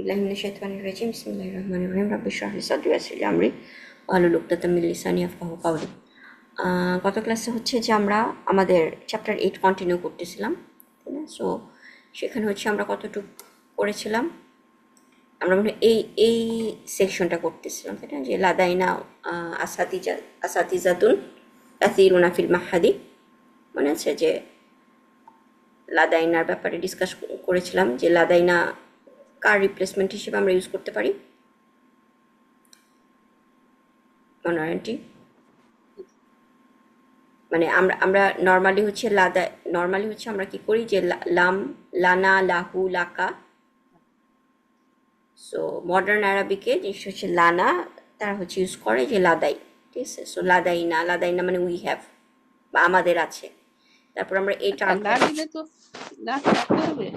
بالله من الشيطان الرجيم بسم الله الرحمن الرحيم رب اشرح لي صدري ويسر لي امري واحلل عقدة من লিসানি ইয়াফকাহু কাওলি। গত ক্লাসে হচ্ছে যে আমরা আমাদের চ্যাপ্টার 8 কন্টিনিউ করতেছিলাম, তাই না? সো সেখানে হচ্ছে আমরা কতটুকু করেছিলাম, আমরা মনে হয় এই সেকশনটা করতেছিলাম, তাই না? যে লাদাইনা আসাতিজাতুন কাসিরুনা ফিল মাহাদি, মনে আছে? যে লাদাইনার ব্যাপারে ডিসকাস করেছিলাম যে লাদাইনা কার রিপ্লেসমেন্ট হিসেবে আমরা ইউজ করতে পারি, মনোয়ারটি। মানে আমরা আমরা নর্মালি হচ্ছে আমরা কি করি যে লাম, লানা, লাহু, লাকা। সো মডার্ন আরবিকে জিনিসটা হচ্ছে লানা, তারা হচ্ছে ইউজ করে যে লাদাই, ঠিক আছে? সো লাদাইনা মানে উই হ্যাভ বা আমাদের আছে। তারপর আমরা এই টার্ম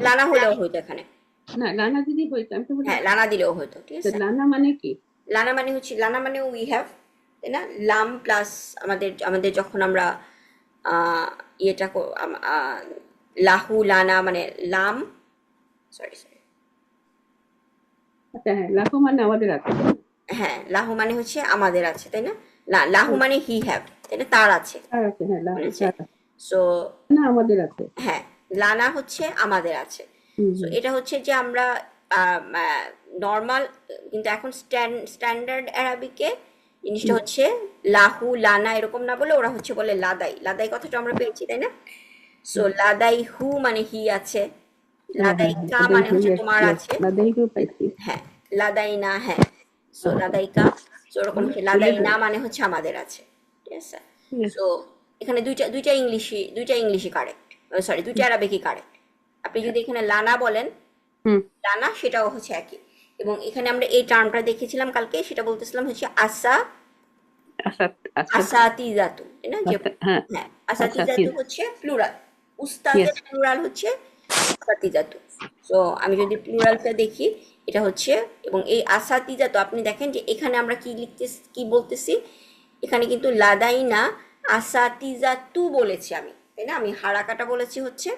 লানা হলেও হইতো এখানে, না লানা দিদি হইতো, হ্যাঁ লানা দিলেও হইতো, ঠিক আছে? লানা মানে কি? লানা মানে উই হ্যাভ, তাই না? লাম প্লাস আমাদের যখন আমরা ইয়েটা লাহু লানা মানে লাম, সরি আচ্ছা হ্যাঁ, লাহু মানে আমাদের আছে, হ্যাঁ লাহু মানে হচ্ছে আমাদের আছে, তাই না? লাহু মানে হি হ্যাভ, তাই না? তার আছে, সো না আমাদের আছে, হ্যাঁ লানা হচ্ছে আমাদের আছে। সো এটা হচ্ছে যে আমরা নর্মাল, কিন্তু এখন স্ট্যান্ডার্ড অ্যারাবিকে জিনিসটা হচ্ছে লাহু লানা এরকম না বলে ওরা হচ্ছে বলে লাদাই কথাটা আমরা পেয়েছি, তাই না? সো লাদাই হু মানে হি আছে, লাদাই কা মানে হচ্ছে তোমার আছে, হ্যাঁ লাদাই না, হ্যাঁ সো লাদাই কা, সো ওরকম হচ্ছে লাদাই না মানে হচ্ছে আমাদের আছে, ঠিক আছে? সো এখানে দুইটা ইংলিশই কারেক্ট, সরি দুইটা আরবিকই কারেক্ট। আপনি যদি এখানে লানা বলেন, লানা সেটাও হচ্ছে একই। এবং এখানে আমরা এই টার্মটা দেখেছিলাম কালকে, সেটা বলতেছিলাম হচ্ছে আসাতিজাতু, তাই না? যে হ্যাঁ আসাতিজাতু হচ্ছে প্লুরাল, উস্তাদের প্লুরাল হচ্ছে আসাতিজাতু। সো আমি যদি প্লুরালটা দেখি এটা হচ্ছে, এবং এই আসাতিজাতু আপনি দেখেন যে এখানে আমরা কি বলতেছি, এখানে কিন্তু লাদাইনা আসাতিজাতু বলেছি আমি, তাই না? আমি হারাকাটা বলেছি হচ্ছে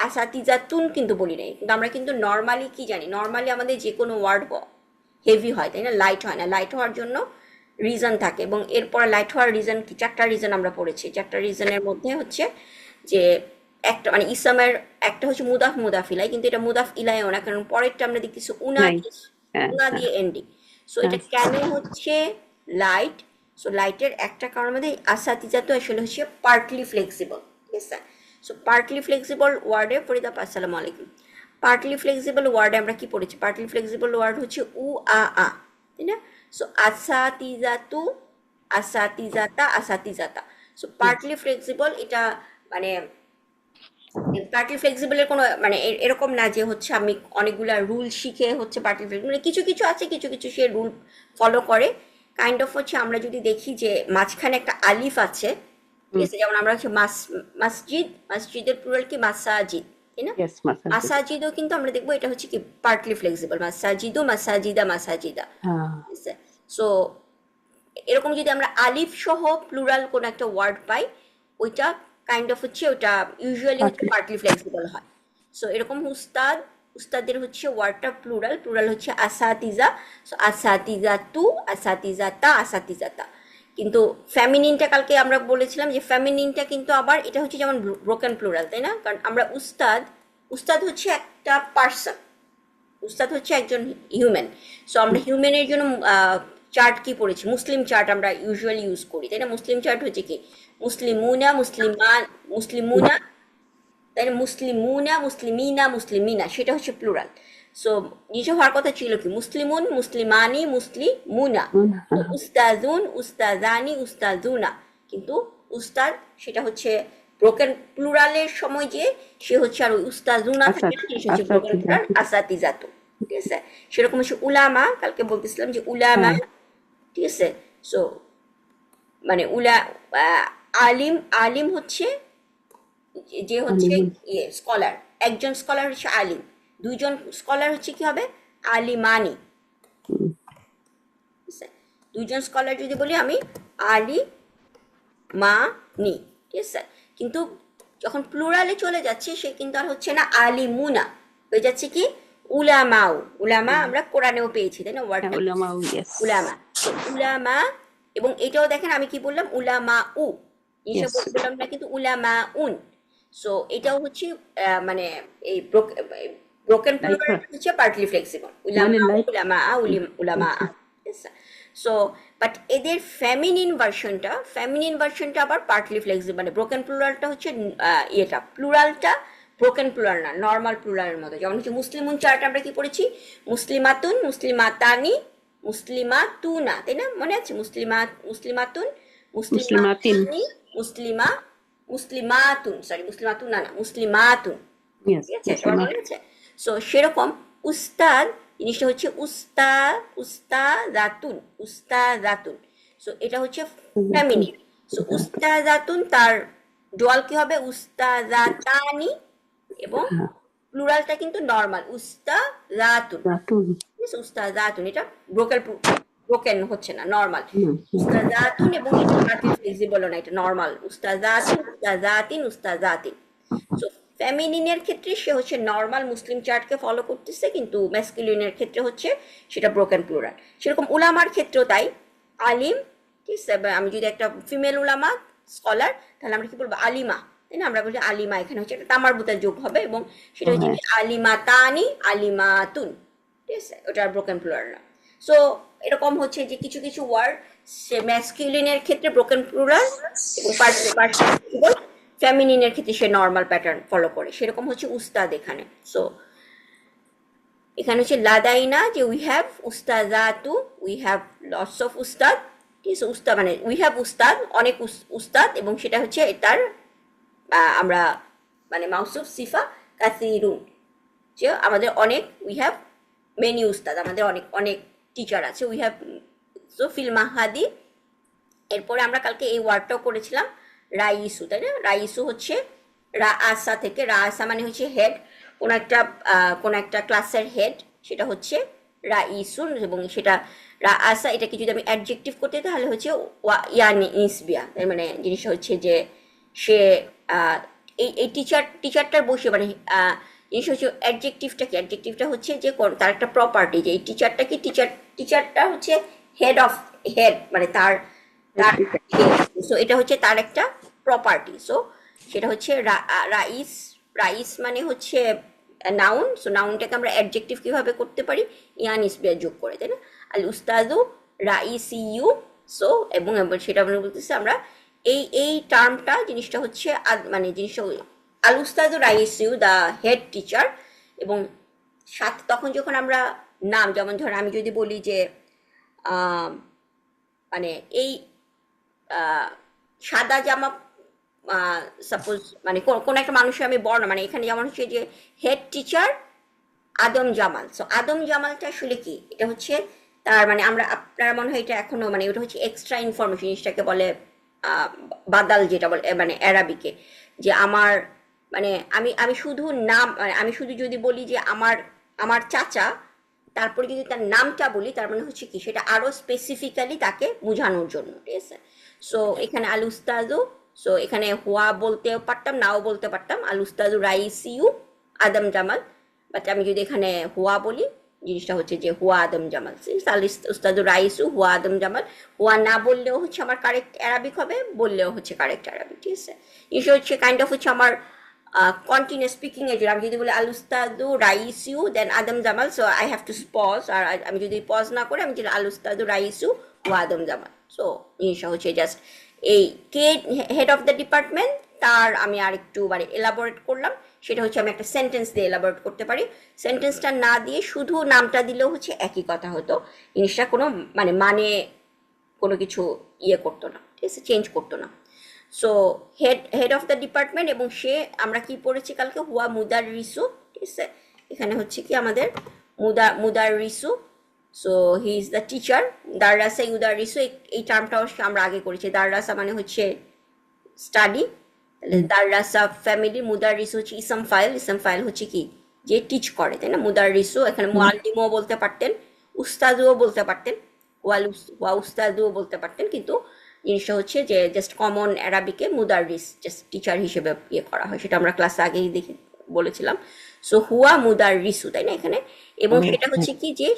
আসাতিজাতুন কিন্তু বলি নাই। কিন্তু আমরা কিন্তু নর্মালি কি জানি, নর্মালি আমাদের যে কোনো ওয়ার্ড হেভি হয়, তাই না? লাইট হয় না। লাইট হওয়ার জন্য রিজন থাকে, এবং এরপরে লাইট হওয়ার রিজন কি, চারটা রিজন আমরা পড়েছি। চারটা রিজনের মধ্যে হচ্ছে যে একটা মানে ইসলামের একটা হচ্ছে মুদাফ ইলাই, কিন্তু এটা মুদাফ ইলাইও না, কারণ পরেরটা আমরা দেখতেছি উনা দিয়ে এন্ডিং। সো এটা কেন হচ্ছে লাইট? সো লাইটের একটা কারণ মধ্যে আসাতিজাতু আসলে হচ্ছে পার্টলি ফ্লেক্সিবল, ঠিক আছে? সো পার্টলি ফ্লেক্সিবল ওয়ার্ডে ফরিদা আসসালামু আলাইকুম। পার্টলি ফ্লেক্সিবল ওয়ার্ডে আমরা কি পড়েছি? পার্টলি ফ্লেক্সিবল ওয়ার্ড হচ্ছে আ, তাই না? সো আসাতিজাতা। সো পার্টলি ফ্লেক্সিবল, এটা মানে পার্টলি ফ্লেক্সিবলের কোনো মানে এরকম না যে হচ্ছে আমি অনেকগুলা রুল শিখে হচ্ছে পার্টলি ফ্লেক্সিবল, মানে কিছু কিছু আছে, কিছু কিছু সে রুল ফলো করে। কাইন্ড অফ হচ্ছে আমরা যদি দেখি যে মাঝখানে একটা আলিফ আছে, ঠিক আছে? যেমন আমরা হচ্ছে মসজিদের প্লুরাল কি মাসাজিদ, তাই না? মাসাজিদও কিন্তু আমরা দেখবো এটা হচ্ছে কি পার্টলি ফ্লেক্সিবল, মাসাজিদা, ঠিক আছে? সো এরকম যদি আমরা আলিফ সহ প্লুরাল কোনো একটা ওয়ার্ড পাই, ওইটা কাইন্ড অফ হচ্ছে ওটা ইউজুয়ালি হচ্ছে পার্টলি ফ্লেক্সিবল হয়। সো এরকম উস্তাদের হচ্ছে ওয়ার্ডটা প্লুরাল হচ্ছে আসাতিজা। সো আসাতিজাতা। কিন্তু ফ্যামিনিনটা কালকে আমরা বলেছিলাম যে ফ্যামিনিনটা কিন্তু আবার এটা হচ্ছে যেমন ব্রোকেন প্লুরাল, তাই না? কারণ আমরা উস্তাদ হচ্ছে একটা পার্সন, উস্তাদ হচ্ছে একজন হিউম্যান। সো আমরা হিউম্যানের জন্য চার্ট কি পড়েছি? মুসলিম চার্ট আমরা ইউজুয়ালি ইউজ করি, তাই না? মুসলিম চার্ট হচ্ছে কি মুসলিমুনা, তাই না? মুসলিমিনা, সেটা হচ্ছে প্লুরাল। সো নিচে হওয়ার কথা ছিল কি মুসলিমুন, মুসলিমানি, মুসলিমুনা, উস্তাজানি, উস্তাজুনা। কিন্তু উস্তাদ সেটা হচ্ছে ব্রোকেন প্লুরালের সময় যে সে হচ্ছে আর ওই উস্তাজুনা থাকে না, সে হচ্ছে ব্রোকেন প্লুরাল আসাতিজাতু, ঠিক আছে? সেরকম হচ্ছে উলামা, কালকে বলতেছিলাম যে উলামা, ঠিক আছে? সো মানে আলিম হচ্ছে যে হচ্ছে স্কলার, একজন স্কলার হচ্ছে আলিম, দুইজন স্কলার হচ্ছে কি হবে? আলিমানি, দুইজন স্কলার যদি বলি আমি আলিমানি, ঠিক আছে? কিন্তু যখন প্লুরালে চলে যাচ্ছে সে কিন্তু আর হচ্ছে না আলিমুনা, হয়ে যাচ্ছে কি উলামাউ, উলামা আমরা কোরআনেও পেয়েছি তাই না হ্যাঁ ওয়ার্ডটা, উলামাউ, ইয়েস। উলামা। তো উলামা, এবং এটাও দেখেন আমি কি বললাম, উলামা উ, জিনিসটা ইয়েস। বললাম না কিন্তু উলামা উন। সো এটাও হচ্ছে মানে এই ব্রোকেন প্লুরাল লাইক হচ্ছে পার্টলি ফ্লেক্সিবল, মানে উলামা উ, লাইক, উলামা আ, উলামা আ। আচ্ছা। সো বাট এদের ফেমিনিন ভার্সনটা আবার পার্টলি ফ্লেক্সিবল, মানে ব্রোকেন প্লুরালটা হচ্ছে ইয়েটা প্লুরালটা ব্রোকেন প্লুরাল না, নর্মাল প্লুরালের মতো। যেমন হচ্ছে মুসলিমুন চার্ট আমরা কি পড়েছি, মুসলিমাতুন, মুসলিমাতানি, মুসলিমাতুনা, তাই না, মনে আছে, মুসলিমাতুন, মুসলিমাতিন, মুসলিমাতানি, মুসলিমা, মুসলিমাতুন, সরি মুসলিমাতুন না, মুসলিমাতুন, ইয়েস ঠিক আছে, সবার মুসলিমাত। মনে আছে। সো সেরকম উস্তাদ জিনিসটা হচ্ছে উস্তাদাতুন, উস্তাদাতুন। সো এটা হচ্ছে ফেমিনিন। সো উস্তাদাতুন তার ডুয়াল কি হবে, উস্তাদাতানি, এবং হ্যাঁ, প্লুরালটা কিন্তু নর্মাল উস্তাদাতুন। রাতুন। ঠিক আছে, উস্তাদাতুন এটা ব্রোকেন, ব্রোকেন হচ্ছে না, নর্মাল হুম, হুম। উস্তাদাতুন, এবং এটা পার্টলি ফ্লেক্সিবল না, এটা নর্মাল উস্তাদাতুন, উস্তাদাতিন, উস্তাদাতিন। সো ফেমিনিনের ক্ষেত্রে সে হচ্ছে নর্মাল মুসলিম চার্টকে ফলো করতেছে, কিন্তু ম্যাসকুলিনের ক্ষেত্রে হচ্ছে সেটা ব্রোকেন প্লুরাল। সেরকম উলামার ক্ষেত্রেও তাই, আলিম, ঠিক আছে, বা আমি যদি একটা ফিমেল উলামা স্কলার, তাহলে আমরা কি বলবো, আলিমা, তাই না, আমরা বলি আলিমা, এখানে হচ্ছে একটা তামার বুতার যোগ হবে, এবং সেটা ও হচ্ছে হ্যাঁ। কি আলিমা তানি, আলিমাতুন, ঠিক আছে, ওটা ব্রোকেন প্লুরাল না। সো এরকম হচ্ছে যে কিছু কিছু ওয়ার্ড সে ম্যাসকিউলিনের ক্ষেত্রে ব্রোকেন প্লুরাল, এবং ফেমিনিনের ক্ষেত্রে সে নর্মাল প্যাটার্ন ফলো করে, সেরকম হচ্ছে উস্তাদ এখানে। সো এখানে হচ্ছে লাদাইনা, যে উই হ্যাভ উস্তাদাতু, উই হ্যাভ লটস অফ উস্তাদ, ঠিক আছে, উস্তাদ মানে উই হ্যাভ উস্তাদ, অনেক উস্তাদ, এবং সেটা হচ্ছে তার আমরা মানে মাউসুফ সিফা কাসিরুন, যে আমাদের অনেক, উই হ্যাভ মেনি উস্তাদ, আমাদের অনেক অনেক টিচার আছে, উই হ্যাভ। সো ফিল মাহাদি, এরপরে আমরা কালকে এই ওয়ার্ডটাও করেছিলাম, রাইসু, তাই না, রাইসু হচ্ছে রা আসা থেকে, রা আসা মানে হচ্ছে হেড, কোন একটা ক্লাসের হেড, সেটা হচ্ছে রাইসুন, এবং সেটা রা আসা, এটাকে যদি আমি অ্যাডজেক্টিভ করতে তাহলে হচ্ছে ইয়ানি ইসবিয়া, তার মানে জিনিসটা হচ্ছে যে সে এই এই টিচারটার বসে, মানে জিনিস হচ্ছে অ্যাডজেক্টিভটা কি, অ্যাডজেক্টিভটা হচ্ছে যে তার একটা প্রপার্টি, যে এই টিচারটা কি, টিচারটা হচ্ছে হেড অফ, হেড মানে তার তার সো এটা হচ্ছে তার একটা প্রপার্টি। সো সেটা হচ্ছে রাইস, রাইস মানে হচ্ছে নাউন। সো নাউনটাকে আমরা অ্যাডজেক্টিভ কিভাবে করতে পারি, ইয়ান ইসবিয়া যোগ করে, তাই না, আল উস্তাদু রাইসিউ। সো এবং সেটা আমরা বলতেছি আমরা এই টার্মটা, জিনিসটা হচ্ছে মানে জিনিসটা আল উস্তাদু রাইসিউ দ্য হেড টিচার, এবং সাথে তখন যখন আমরা নাম, যেমন ধর আমি যদি বলি যে মানে এই সাদা জামা, সাপোজ মানে কোন একটা মানুষের আমি বর্ণ, মানে এখানে যেমন হচ্ছে যে হেড টিচার আদম জামাল। সো আদম জামালটা আসলে কি, এটা হচ্ছে তার মানে আমরা, আপনারা মনে হয় এটা এখনো মানে ওটা হচ্ছে এক্সট্রা ইনফরমেশন, জিনিসটাকে বলে বাদাল, যেটা বলে মানে অ্যারাবিকে, যে আমার মানে আমি আমি শুধু নাম, মানে আমি শুধু যদি বলি যে আমার আমার চাচা, তারপরে যদি তার নামটা বলি, তার মানে হচ্ছে কি সেটা আরো স্পেসিফিক্যালি তাকে বোঝানোর জন্য, ঠিক আছে। সো এখানে আল উস্তাদু, সো এখানে হুয়া বলতেও পারতাম, নাও বলতে পারতাম, আল উস্তাদু রাইসিউ আদম জামাল, বাট আমি যদি এখানে হুয়া বলি, জিনিসটা হচ্ছে যে হুয়া আদম জামাল, আল উস্তাদু রাইসু হুয়া আদম জামাল। হুয়া না বললেও হচ্ছে আমার কারেক্ট অ্যারাবিক হবে, বললেও হচ্ছে কারেক্ট অ্যারাবিক, ঠিক আছে। জিনিসটা হচ্ছে কাইন্ড অফ হচ্ছে আমার কন্টিনিউস স্পিকিং এর জন্য আমি যদি বলি আল উস্তাদু রাইসু then Adam Jamal, so I have to pause, আর আমি যদি পজ না করে আমি যদি আল উস্তাদু রাইসু ও আদম জামাল, সো জিনিসটা হচ্ছে জাস্ট এই কে হেড অফ দ্য ডিপার্টমেন্ট, তার আমি আর একটু মানে এলাবোরেট করলাম, সেটা হচ্ছে আমি একটা সেন্টেন্স দিয়ে এলাবোরেট করতে পারি। সেন্টেন্সটা না দিয়ে শুধু নামটা দিলেও হচ্ছে একই কথা হতো, জিনিসটা কোনো মানে কোনো কিছু ইয়ে করতো না, ঠিক আছে, চেঞ্জ করতো না। So head of the department, এবং সে আমরা কি পড়েছি কালকে, হুয়া মুদার রিসু, ঠিক আছে, এখানে হচ্ছে কি আমাদের মুদার রিসু। So he is the teacher, দাররাসা ইউদার রিসু, এই টার্মটাও আমরা আগে করেছি, দাররাসা মানে হচ্ছে স্টাডি, তাহলে দাররাসা ফ্যামিলি, মুদার রিসু হচ্ছে ইসম ফাইল হচ্ছে কি যে টিচ করে, তাই না, মুদার রিসু, এখানে মুআল্লিমও বলতে পারতেন, উস্তাদুও বলতে পারতেন, ওয়া উস্তাদুও বলতে পারতেন, কিন্তু জিনিসটা হচ্ছে যে জাস্ট কমন অ্যারাবিকে মুদাররিস জাস্ট টিচার হিসেবে ইয়ে করা হয়, সেটা আমরা ক্লাসে আগেই দেখে বলেছিলাম। সো হুয়া মুদার রিসু, তাই না এখানে? এবং সেটা হচ্ছে কি যে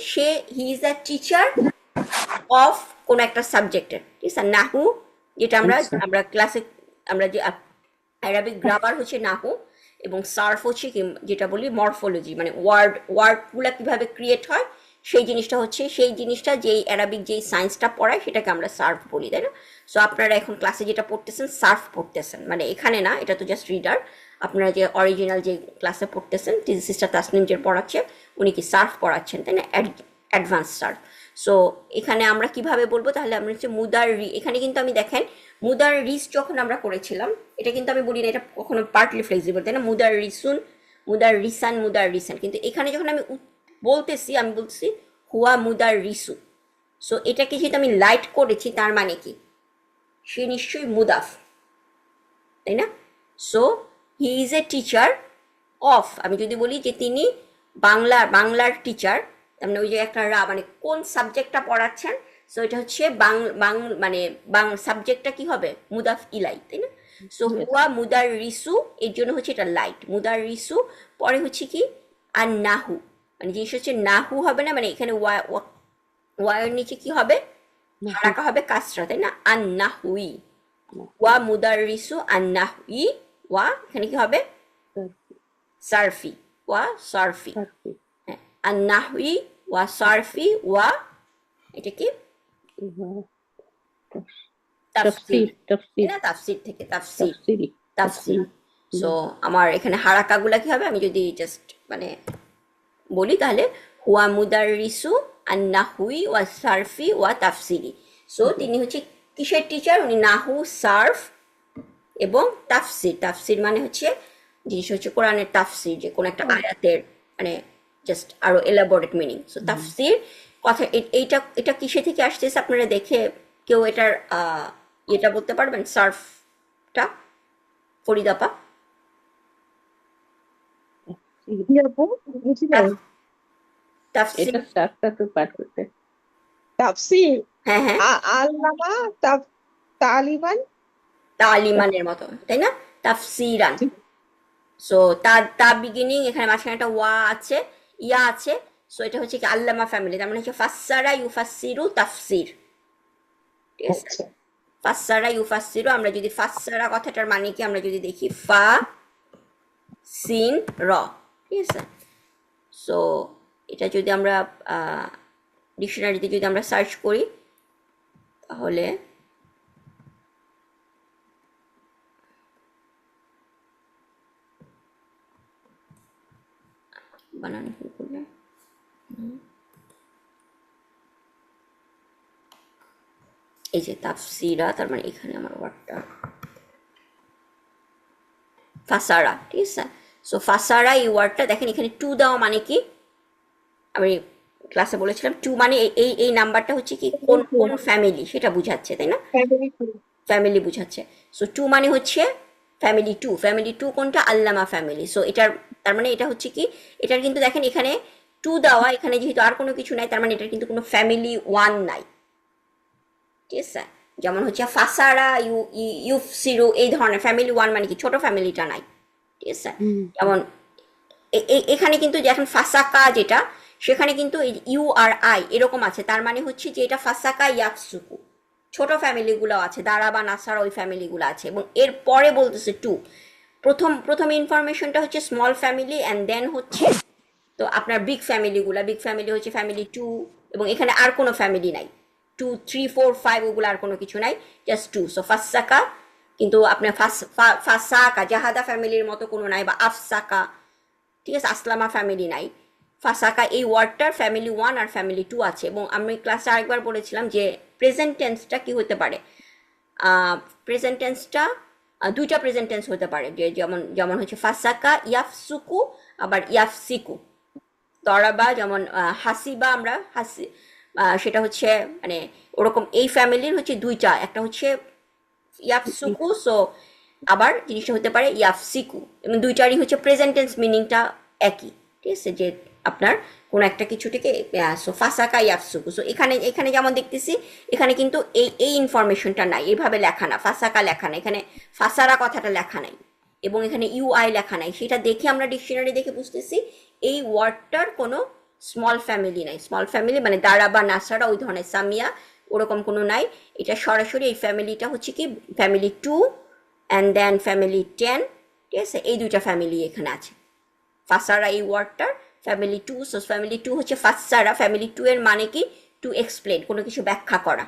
he is a teacher of কোনো একটা সাবজেক্টের, ঠিক আছে? নাহু, যেটা আমরা আচ্ছা আমরা ক্লাসে আমরা যে অ্যারাবিক গ্রামার হচ্ছে নাহু, এবং সার্ফ হচ্ছে কি যেটা বলি মরফোলজি, মানে ওয়ার্ডগুলো কিভাবে ক্রিয়েট হয় সেই জিনিসটা হচ্ছে, সেই জিনিসটা যেই অ্যারাবিক যেই সায়েন্সটা পড়ায় সেটাকে আমরা সার্ফ বলি, তাই না? সো আপনারা এখন ক্লাসে যেটা পড়তেছেন সার্ফ পড়তেছেন, মানে এখানে না, এটা তো জাস্ট রিডার। আপনারা যে অরিজিনাল যে ক্লাসে পড়তেছেন, সিস্টার তাসনিম যে পড়াচ্ছে উনি কি সার্ফ পড়াচ্ছেন, তাই না? Advance Surf. সো এখানে আমরা কিভাবে বলবো তাহলে? আমরা হচ্ছে মুদার রি, এখানে কিন্তু আমি দেখেন মুদার রিস যখন আমরা করেছিলাম, এটা কিন্তু আমি বলি না এটা কখনো পার্টলি ফ্লেক্সিবল, তাই না? মুদার রিসুন, মুদার রিসান, মুদার রিসান। কিন্তু এখানে যখন আমি বলতেছি, আমি বলছি হুয়া মুদার রিসু। সো এটাকে যেহেতু আমি লাইট করেছি, তার মানে কি সে নিশ্চয়ই মুদাফ, তাই না? So he is a teacher of, আমি যদি বলি যে তিনি বাংলার টিচার, তার মানে ওই যে একটা মানে কোন সাবজেক্টটা পড়াচ্ছেন, সো এটা হচ্ছে মানে সাবজেক্টটা কি হবে? মুদাফ ইলাই, তাই না? সো yes হুয়া মুদার রিসু, এর জন্য হচ্ছে এটা লাইট মুদার রিসু। পরে হচ্ছে কি আর নাহু, মানে জিনিস হচ্ছে নাহু হবে না, মানে এখানে ওয়ার নিচে কি হবে? নাহু হারাকা হবে কাসরা, তাই না? আন নাহুই, নাহু ওয়া মুদার রিসু আন নাহুই, ওয়া এখানে কি হবে? সারফি, ওয়া সারফি, সার্ফি হ্যাঁ, আর নাহউই ওয়া সারফি ওয়া এটা কি তাফসির, তাফসীর তাই তাফসীর না? তাফসির থেকে তাফসির, তাফসীরি তাফসির। তাফসীর সো আমার এখানে হারাকাগুলা কি হবে? আমি যদি জাস্ট মানে বলি তাহলে হুয়া মুদাররিসু আন নাহুই ওয়া সারফি ওয়া তাফসিরি। সো তিনি হচ্ছে কিসের টিচার? উনি নাহু, সার্ফ এবং তাফসির। তাফসির মানে হচ্ছে জিনিস হচ্ছে কোরআনের তাফসির, যে কোনো একটা আয়াতের মানে জাস্ট আরো এলাবোরেট মিনিং। সো তাফসির কথা এইটা এটা কিসে থেকে আসতেছে আপনারা দেখে কেউ এটার এটা বলতে পারবেন? সার্ফটা ফরিদাপা তাফসীর। কি আপু? বুঝি নাই। তাফসির, এটা সাতটা তো পাঠ করতে তাফসীর হ্যাঁ হ্যাঁ, আল্লামা তালিমান। তালিমানের মতো, তাই না? তাফসিরান। সো তার বিগিনিং এখানে মাঝখানে একটা ওয়া আছে, ইয়া আছে। সো এটা হচ্ছে কি আল্লামা ফ্যামিলি, তার মানে হচ্ছে ফাসসারা ইউফাসসিরু তাফসির, ঠিক আছে? আচ্ছা ফাসসারা ইউফাসসিরু, আমরা যদি ফাসসারা কথাটার মানে কি আমরা যদি দেখি ফা সিন র, ঠিক আছে? সো এটা যদি আমরা ডিকশনারিতে যদি আমরা সার্চ করি তাহলে বানানো ভুল করলে এই যে তাফসিরা, তার মানে এখানে আমার ওয়ার্ডটা ফাসারা, ঠিক আছে? সো ফাসারা এই ওয়ার্ডটা দেখেন এখানে টু দেওয়া মানে কি? আমি ক্লাসে বলেছিলাম টু মানে এই নাম্বারটা হচ্ছে কি কোন কোন ফ্যামিলি সেটা বুঝাচ্ছে, তাই না? ফ্যামিলি বুঝাচ্ছে। সো টু মানে হচ্ছে ফ্যামিলি টু কোনটা? আল্লামা ফ্যামিলি। সো এটার তার মানে এটা হচ্ছে কি, এটার কিন্তু দেখেন এখানে টু দেওয়া, এখানে যেহেতু আর কোনো কিছু নাই তার মানে এটার কিন্তু কোনো ফ্যামিলি ওয়ান নাই, ঠিক আছে? যেমন হচ্ছে ফাসারা ইউফসিরু, এই ধরনের ফ্যামিলি ওয়ান মানে কি ছোট ফ্যামিলিটা নাই, ঠিক আছে? যেমন এখানে কিন্তু এখন ফাসাকা যেটা, সেখানে কিন্তু ইউ আর আই এরকম আছে, তার মানে হচ্ছে যে এটা ফাসাকা ইয়াফসুকু, ছোট ফ্যামিলিগুলো আছে, দারা বা নাসার ওই ফ্যামিলিগুলো আছে। এবং এর পরে বলতেছে টু, প্রথম ইনফরমেশনটা হচ্ছে স্মল ফ্যামিলি অ্যান্ড দেন হচ্ছে তো আপনার বিগ ফ্যামিলি হচ্ছে ফ্যামিলি টু, এবং এখানে আর কোনো ফ্যামিলি নাই, 2 3 4 5 ওগুলো আর কোনো কিছু নাই, জাস্ট টু। সো ফাসাকা, কিন্তু আপনার ফাসাকা জাহাদা ফ্যামিলির মতো কোনো নাই, বা আফসাকা, ঠিক আছে? আসলামা ফ্যামিলি নাই। ফাসাকা এই ওয়ার্ডটার ফ্যামিলি ওয়ান আর ফ্যামিলি টু আছে। এবং আমি ক্লাসে আরেকবার বলেছিলাম যে প্রেজেন্ট টেন্সটা কি হতে পারে? প্রেজেন্ট টেন্সটা দুইটা প্রেজেন্ট টেন্স হতে পারে, যে যেমন যেমন হচ্ছে ফাসাকা ইয়াফসুকু, আবার ইয়াফসিকু। তরাবা যেমন হাসিবা, আমরা সেটা হচ্ছে মানে ওরকম এই ফ্যামিলির হচ্ছে দুইটা, একটা হচ্ছে ইয়াফসুকু, সো আবার জিনিসটা হতে পারে ইয়াফসিকু, এবং দুইটারই হচ্ছে প্রেজেন্ট টেন্স মিনিংটা একই, ঠিক আছে? যে আপনার কোন একটা কিছু থেকে সো ফাসাকা ইয়াফসুকু। সো এখানে যেমন দেখতেছি এখানে কিন্তু এই ইনফরমেশনটা নাই, এইভাবে লেখা না, ফাসাকা লেখা না, এখানে ফাসারা কথাটা লেখা নাই, এবং এখানে ইউআই লেখা নাই, সেটা দেখে আমরা ডিকশনারি দেখে বুঝতেছি এই ওয়ার্ডটার কোনো স্মল ফ্যামিলি নাই। স্মল ফ্যামিলি মানে দারা বা নাসারা ওই ধরনের সামিয়া ওরকম কোনো নাই। এটা সরাসরি এই ফ্যামিলিটা হচ্ছে কি ফ্যামিলি 2 অ্যান্ড দেন ফ্যামিলি 10, ঠিক আছে, এই দুইটা ফ্যামিলি এখানে আছে। ফাসারা এই ওয়ার্ডটার ফ্যামিলি 2, সো ফ্যামিলি 2 হচ্ছে ফাসারা। ফ্যামিলি 2 এর মানে কি টু এক্সপ্লেন, কোনো কিছু ব্যাখ্যা করা।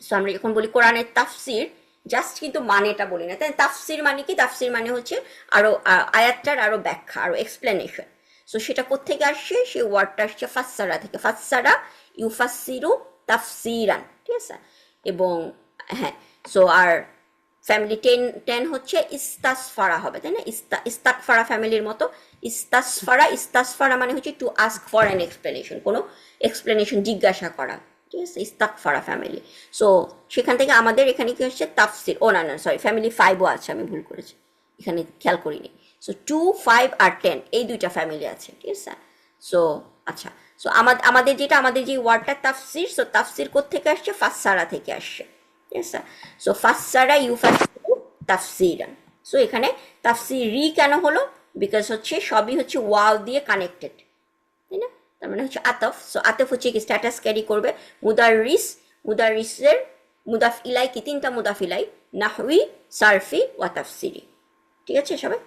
সো আমরা যখন বলি কোরআনের তাফসির জাস্ট কিন্তু মানেটা বলি না, তাই তাফসির মানে কি, তাফসির মানে হচ্ছে আরো আয়াতটার আরো ব্যাখ্যা, আরো এক্সপ্লেনেশন। সো সেটা কোত্থেকে আসছে, সেই ওয়ার্ডটা আসছে ফাসসারা থেকে। ফাসসারা ইউফাসসিরু তাফসিরান, ঠিক আছে। এবং হ্যাঁ, সো আর ফ্যামিলি 10 হচ্ছে ইস্তাসফারা হবে, তাই না, ইস্তাকফারা ফ্যামিলির মতো। ইস্তাসফারা মানে হচ্ছে to ask for an explanation, কোনো এক্সপ্লেনেশন জিজ্ঞাসা করা, ঠিক আছে, ইস্তাকফারা ফ্যামিলি। সো সেখান থেকে আমাদের এখানে কি হচ্ছে তাফসির, ও না না সরি, ফ্যামিলি 5ও আছে, আমি ভুল করেছি, এখানে খেয়াল করিনি। সো 2, 5 আর 10 এই দুইটা ফ্যামিলি আছে, ঠিক আছে। সো আচ্ছা, সো আমাদের যেটা আমাদের যে ওয়ার্ডটা তাফসির, সো তাফসির কোত্থেকে আসছে, ফাসসারা থেকে আসছে, ঠিক আছে। সো ফাসসারা ইউফাসসিরু তাফসিরান। সো এখানে তাফসিরি কেন হলো, বিকজ হচ্ছে সবই হচ্ছে ওয়াও দিয়ে কানেক্টেড, তাই না, তার মানে হচ্ছে আতফ। সো আতফ হচ্ছে কি স্ট্যাটাস ক্যারি করবে। মুদারিসের মুদাফ ইলাই কি, 3টা মুদাফ ইলাই, নাহউই, সারফি ওয়া তাফসিরি, ঠিক আছে সবাই।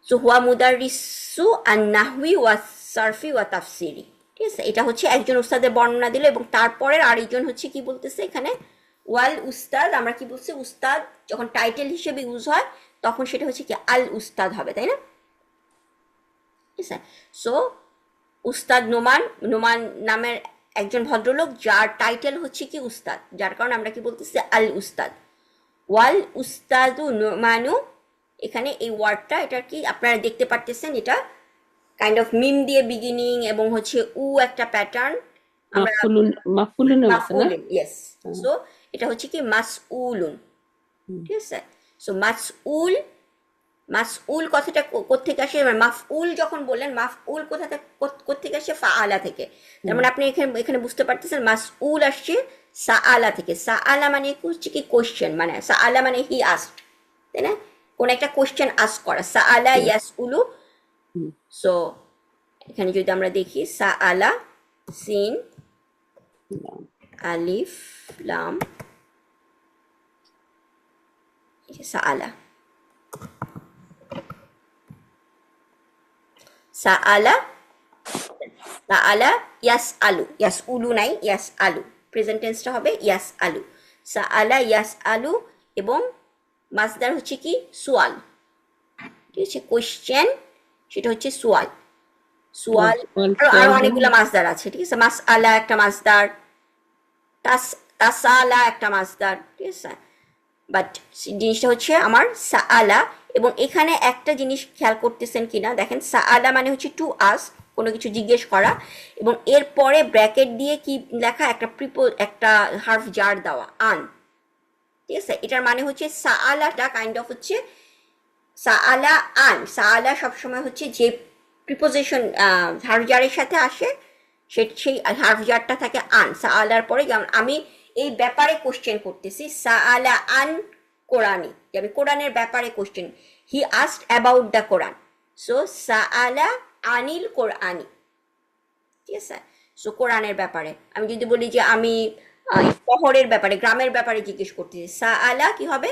সো হুয়া মুদারিসু আন নাহউই ওয়া সারফি ওয়া তাফসিরি, ঠিক আছে। এটা হচ্ছে একজন উস্তাদের বর্ণনা দিল, এবং তারপরের আরেকজন হচ্ছে কি বলতেছে এখানে, ওয়াল উস্তাদ। আমরা কি বলছি, উস্তাদ যখন টাইটেল হিসেবে ইউজ হয় তখন সেটা হচ্ছে কি আল উস্তাদ হবে, তাই না, ঠিক আছে। সো উস্তাদ নোমান, নোমান নামের একজন ভদ্রলোক যার টাইটেল হচ্ছে কি উস্তাদ, যার কারণে আমরা কি বলতেছি আল উস্তাদ। ওয়াল উস্তাদু নোমানু, এখানে এই ওয়ার্ডটা এটা কি আপনারা দেখতে পারতেছেন, এটা কাইন্ড অফ মিম দিয়ে বিগিনিং এবং হচ্ছে একটা প্যাটার্ন। আমরা মাফুলুন আছে না? মাফউলুন, ইয়েস। সো এটা হচ্ছে কি মাসউলুন, ঠিক আছে। সো মাসউল কথাটা কোত্থেকে আসে, মাফউল যখন বললেন, মাফউল কোত্থেকে আসে, ফাআলা থেকে। তার মানে আপনি এখানে বুঝতে পারতেছেন মাসউল আসছে সাআলা থেকে। সাআলা মানে হচ্ছে কি কোশ্চেন, মানে সাআলা মানে হি আস্কড, তাই না, কোন একটা কোশ্চেন আস্ক করা, সাআলা ইয়াসউলু। সো এখানে যদি আমরা দেখি সাআলা, সিন আলিফ লাম, সাআলা, সাআলা, সাআলা ইয়াসআলু, ইয়াসউলু নাই, ইয়াসআলু, প্রেজেন্ট টেন্সটা হবে ইয়াসআলু। সাআলা ইয়াসআলু, এবং মাসদার হচ্ছে কি সুয়াল, ঠিক আছে, কোশ্চেন, সেটা হচ্ছে সুয়াল। সুয়াল আরো অনেকগুলো মাসদার আছে, ঠিক আছে। মাসআলা একটা মাসদার, তাসালা একটা মাসদার, ঠিক আছে। বাট জিনিসটা হচ্ছে আমার সাআলা। এবং এখানে একটা জিনিস খেয়াল করতেছেন কিনা দেখেন, সাআলা মানে হচ্ছে টু আস্ক, কোনো কিছু জিজ্ঞেস করা, এবং এরপরে ব্র্যাকেট দিয়ে কি লেখা, একটা হার্ফ জার দেওয়া, আন, ঠিক আছে। এটার মানে হচ্ছে সাআলাটা কাইন্ড অফ হচ্ছে সাআলা আন। সাআলা সবসময় হচ্ছে যে প্রিপোজিশন হার্ফ জারের সাথে আসে, সেই হার্ফ জারটা থাকে আন। সাআলার পরে, যেমন আমি এই ব্যাপারে কোশ্চেন করতেছি, সাআলা আন কোরআনি, যে আমি কোরআনের ব্যাপারে question, he asked about the Quran. So সাআলা আনিল কোরআনি, ঠিক আছে। সো কোরআনের ব্যাপারে। আমি যদি বলি যে আমি শহরের ব্যাপারে, গ্রামের ব্যাপারে জিজ্ঞেস করতেছি, সাআলা কি হবে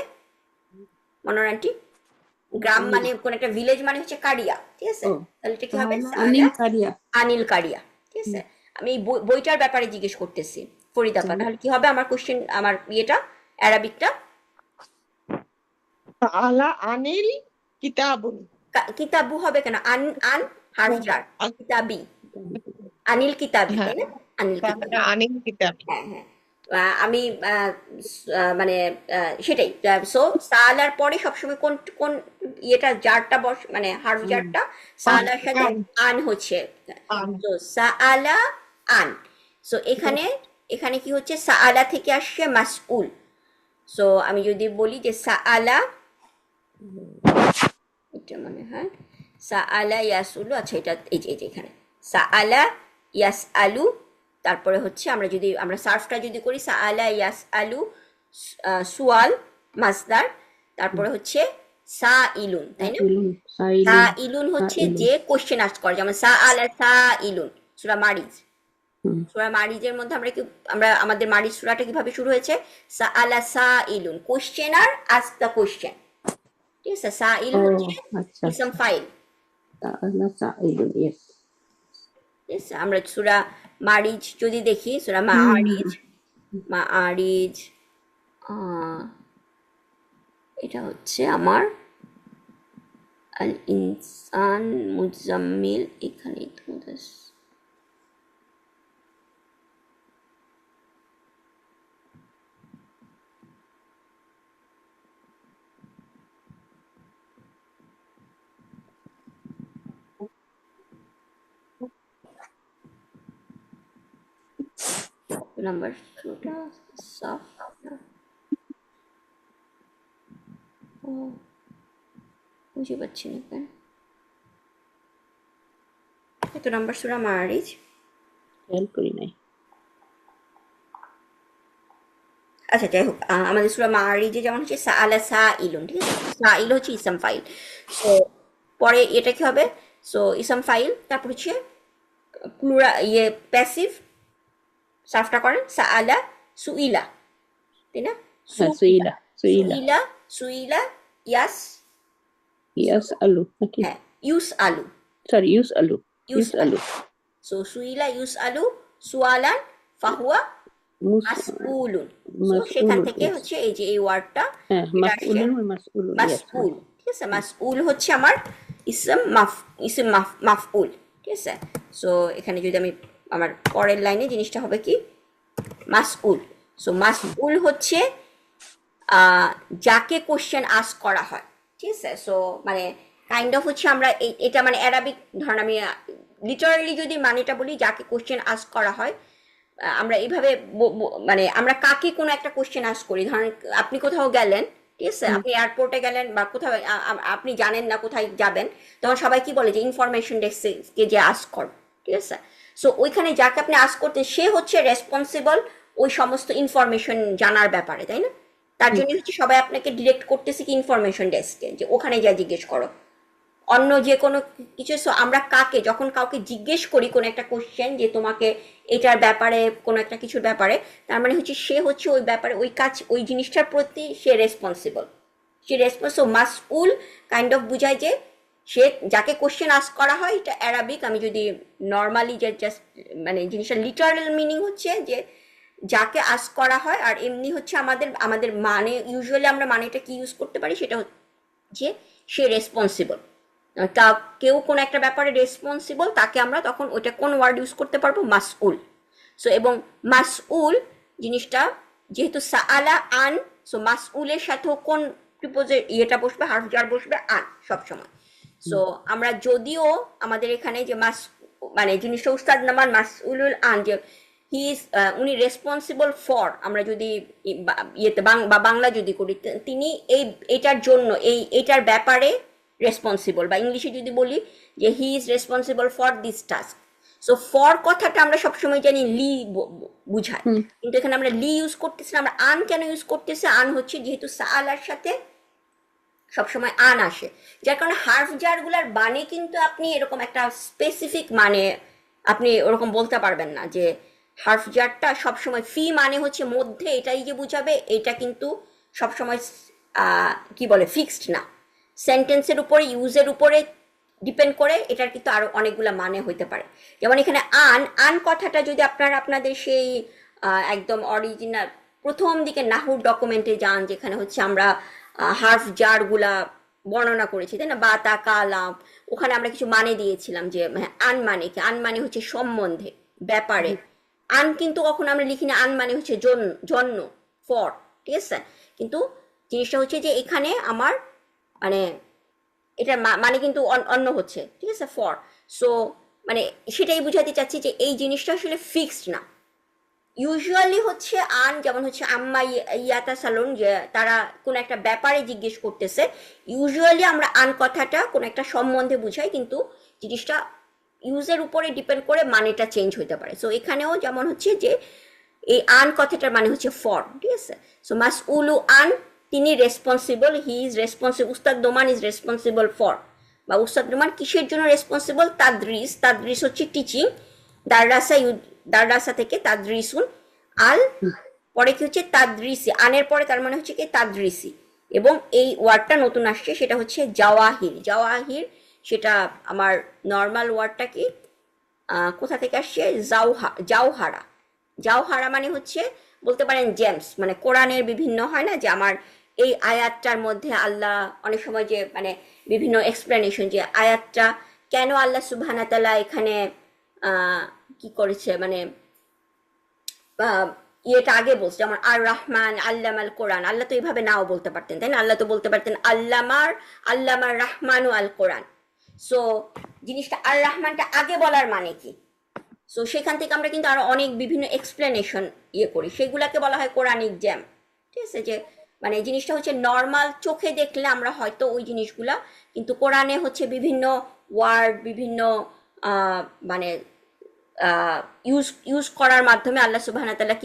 মনোরান্টি, গ্রাম মানে কোন একটা ভিলেজ মানে হচ্ছে কারিয়া, ঠিক আছে, তাহলে এটা কি হবে আনিল কারিয়া, ঠিক আছে। আমি বইটার ব্যাপারে জিজ্ঞেস করতেছি ফরিদাপা, তাহলে কি হবে আমার কোশ্চেন, আমার ইয়েটা অ্যারাবিকটা, আলা আনিল কিতাবুন। কিতাবু হবে কেন, আন আন হার্ফ জার, কিতাবি, আনিল কিতাবি, তাই না, আনিল কিতাবি, আনিল কিতাব। হ্যাঁ হ্যাঁ। আমি মানে সেটাই। সো সালার পরে সবসময় কোন কোন ইয়েটা জারটা মানে হার্ফ জারটা সালার সাথে আন হচ্ছে, তো সাআলা আন। সো এখানে কি হচ্ছে, সাআলা থেকে আসছে মাসউল। সো আমি যদি বলি যে সাআলা, এটা মনে হয় সাআলা ইয়াসউলু, আচ্ছা এটা এই যে এখানে সাআলা ইয়াসআলু, তারপরে হচ্ছে আমরা সার্ফটা যদি করি, সাআলা ইয়াসআলু সুয়াল মাসদার, তারপরে হচ্ছে সা ইলুন, তাই না? সাইলুন, সা সাইলুন, ইলুন হচ্ছে সাইলুন। যে কোশ্চেন আস্ক করে, যেমন সা আলা সা ইলুন, সূরা মারিজ। হুম। সূরা মারিজের মধ্যে আমরা আমাদের মারিজ সূরাটা কিভাবে শুরু হয়েছে? সা আলা সা ইলুন, কোশ্চেনার আস্ক দ্য কোশ্চেন, ঠিক আছে? সা ইল ও হচ্ছে আচ্ছা ইসম আচ্ছা। ফাইল, তাআলা সাইলুন, ইয়েস। ঠিক আছে? আমরা সূরা মারিজ যদি দেখি, সূরা হুম হুম মারিজ, হুম। মারিজ, আহ, এটা হচ্ছে আমার আল ইনসান মুজাম্মিল, এখানেই তো নাম্বার শোটা সাফ, ও বুঝতে পারছি না কেন এত নাম্বার সূরা মারিজ। খেয়াল করি নাই। আচ্ছা যাই হোক, আমাদের সূরা মারিজে যেমন হচ্ছে সা আলা সা ইলুন, ঠিক আছে? সা ইল হচ্ছে ইসম ফাইল। সো পরে এটা কি হবে? সো ইসম ফাইল, তারপর হচ্ছে প্যাসিভ সার্ফটা করেন সা আলা সুইলা, তাই না? হ্যাঁ, সুইলা, সুইলা, সুইলা। সুইলা, সুইলা, ইয়াস, ইয়াস আলু নাকি? হ্যাঁ, ইউস আলু, সরি, ইউস আলু, ইউস ইউস আলু। আলু। সো সুইলা ইউস আলু সুয়ালান ফাহুয়া মুস মাসউলুন। সো সেখান মাসউলুন, থেকে ইয়েস। হচ্ছে এই যে এই ওয়ার্ডটা, হ্যাঁ, এটা আসছে মাফউলুন, মাসউলুন, ইয়েস। মাসউল, ঠিক আছে? মাসউল হচ্ছে আমার ইসম মাফউল, ঠিক আছে? সো এখানে যদি আমি আমার পরের লাইনে জিনিসটা হবে কি? মাসউল। সো মাসউল হচ্ছে যাকে কোশ্চেন আস্ক করা হয়, ঠিক আছে? সো মানে কাইন্ড অফ হচ্ছে আমরা এটা মানে অ্যারাবিক, ধরেন আমি লিটারালি যদি মানেটা বলি, যাকে কোশ্চেন আস্ক করা হয়, আমরা এইভাবে মানে আমরা কাকে কোনো একটা কোশ্চেন আস্ক করি, ধরেন আপনি কোথাও গেলেন, ঠিক আছে? হুম। আপনি এয়ারপোর্টে গেলেন বা কোথাও আপনি জানেন না কোথায় যাবেন, তখন সবাই কি বলে যে ইনফরমেশন ডেস্কে যে আস্ক কর, ঠিক আছে? সো ওইখানে যাকে আপনি আস্ক করতে, সে হচ্ছে রেসপন্সিবল ওই সমস্ত ইনফরমেশন জানার ব্যাপারে, তাই না? তার হুম। জন্য হচ্ছে সবাই আপনাকে ডিরেক্ট করতেছে কি ইনফরমেশন ডেস্কে, যে ওখানে যা জিজ্ঞেস করো অন্য যে কোনো কিছু। So, আমরা কাকে যখন কাউকে জিজ্ঞেস করি কোনো একটা কোশ্চেন যে তোমাকে এটার ব্যাপারে, কোনো একটা কিছুর ব্যাপারে, তার মানে হচ্ছে সে হচ্ছে ওই ব্যাপারে ওই কাজ ওই জিনিসটার প্রতি সে রেসপন্সিবল, সে রেসপন্স মাসউল কাইন্ড অফ বুঝায় যে সে যাকে কোশ্চেন আস্ক করা হয়। এটা অ্যারাবিক, আমি যদি নর্মালি যে জাস্ট মানে জিনিসটা লিটারাল মিনিং হচ্ছে যে যাকে আস্ক করা হয়, আর এমনি হচ্ছে আমাদের আমাদের মানে ইউজুয়ালি আমরা মানেটা কি ইউজ করতে পারি, সেটা হচ্ছে সে রেসপন্সিবল। তা কেউ কোনো একটা ব্যাপারে রেসপন্সিবল, তাকে আমরা তখন ওইটা কোন ওয়ার্ড ইউজ করতে পারবো? মাসউল। সো এবং মাসউল জিনিসটা যেহেতু সাআলা আন, সো মাসউলের সাথেও কোন প্রিপোজের ইয়েটা বসবে, হার্ফ জার বসবে আন সবসময়। সো আমরা যদিও আমাদের এখানে যে মানে জিনিসটা উস্তাদ নামান মাসউলুল আন, যে হি ইজ উনি রেসপন্সিবল ফর, আমরা যদি ইয়েতে বা বাংলা যদি করি, তিনি এটার জন্য এটার ব্যাপারে রেসপন্সিবল, বা ইংলিশে যদি বলি যে হি is responsible for this task. So for কথাটা আমরা সবসময় জানি লি বুঝায়, হুম। কিন্তু এখানে আমরা লি ইউজ করতেছি না। আমরা আন কেন ইউজ করতেছি? আন হচ্ছে যেহেতু সাআলার সাথে সবসময় আন আসে, যার কারণে হার্ফ জারগুলার মানে কিন্তু আপনি এরকম একটা স্পেসিফিক মানে আপনি ওরকম বলতে পারবেন না যে হার্ফ জারটা সবসময় ফি মানে হচ্ছে মধ্যে এটাই যে বুঝাবে, এটা কিন্তু সবসময় কি বলে ফিক্সড না। সেন্টেন্সের উপরে, ইউজের উপরে ডিপেন্ড করে এটার কিন্তু আরো অনেকগুলা মানে হইতে পারে। যেমন এখানে আন আন কথাটা যদি আপনারা আপনাদের সেই একদম অরিজিনাল প্রথম দিকে নাহুর ডকুমেন্টে যান, যেখানে হচ্ছে আমরা হার্ফ জারগুলা বর্ণনা করেছি, তাই না? বা তা কালাম, ওখানে আমরা কিছু মানে দিয়েছিলাম যে হ্যাঁ আন মানে কি, আন মানে হচ্ছে সম্বন্ধে, ব্যাপারে। আন কিন্তু কখনো আমরা লিখি না আন মানে হচ্ছে জন্য, ফর, ঠিক আছে? কিন্তু জিনিসটা হচ্ছে যে এখানে আমার মানে এটার মানে কিন্তু অন্য হচ্ছে, ঠিক আছে? ফর। সো মানে সেটাই বুঝাতে চাচ্ছি যে এই জিনিসটা আসলে ফিক্সড না। ইউজুয়ালি হচ্ছে আন, যেমন হচ্ছে আম্মা ইয়াতা সালুন, যে তারা কোন একটা ব্যাপারে জিজ্ঞেস করতেছে, ইউজুয়ালি আমরা আন কথাটা কোন একটা সম্বন্ধে বুঝাই, কিন্তু জিনিসটা ইউজের উপরে ডিপেন্ড করে মানেটা চেঞ্জ হতে পারে। সো এখানেও যেমন হচ্ছে যে এই আন কথাটার মানে হচ্ছে ফর, ঠিক আছে? সো মাস উলু আন তিনি রেসপন্সিবল, হি ইজ রেসপন্সিবল, উস্তাদ নোমান ইজ রেসপন্সিবল ফর, বা উস্তাদ নোমান কিসের জন্য রেসপন্সিবল? তাদরিস, তাদরিস হচ্ছে টিচিং, দাররাসা দাররাসা থেকে তাদরিসুন, আল পরে কি হচ্ছে তাদরিসি, আনের পরে তার মানে হচ্ছে কি তাদরিসি, এবং এই ওয়ার্ডটা নতুন আসছে সেটা হচ্ছে জাওয়াহির। জাওয়াহির সেটা আমার নর্মাল ওয়ার্ডটা কি কোথা থেকে আসছে? জাওহারা। জাওহারা মানে হচ্ছে বলতে পারেন জেমস, মানে কোরআনের বিভিন্ন হয় না যে আমার এই আয়াতটার মধ্যে আল্লাহ অনেক সময় যে মানে বিভিন্ন এক্সপ্লেনেশন, যে আয়াতটা কেন আল্লাহ সুবহানাহু ওয়া তাআলা এখানে কি করেছে, মানে ইয়েটা আগে বলছে, যেমন আর রহমান আল্লামাল কোরআন, আল্লাহ তো এইভাবে নাও বলতে পারতেন, তাই না? আল্লাহ তো বলতে পারতেন আল্লামার রহমানু আল কোরআন। সো জিনিসটা আর রহমানটা আগে বলার মানে কি? সো সেখান থেকে আমরা কিন্তু আরো অনেক বিভিন্ন এক্সপ্লেনেশন ইয়ে করি, সেগুলাকে বলা হয় কোরআনিক জ্যাম। ঠিক আছে, যে মানে জিনিসটা হচ্ছে নর্মাল চোখে দেখলে আমরা হয়তো ওই জিনিসগুলা, কিন্তু কোরআনে হচ্ছে বিভিন্ন ওয়ার্ড, বিভিন্ন মানে ইউজ করার মাধ্যমে আল্লাহ সুবহানাহু ওয়া তাআলা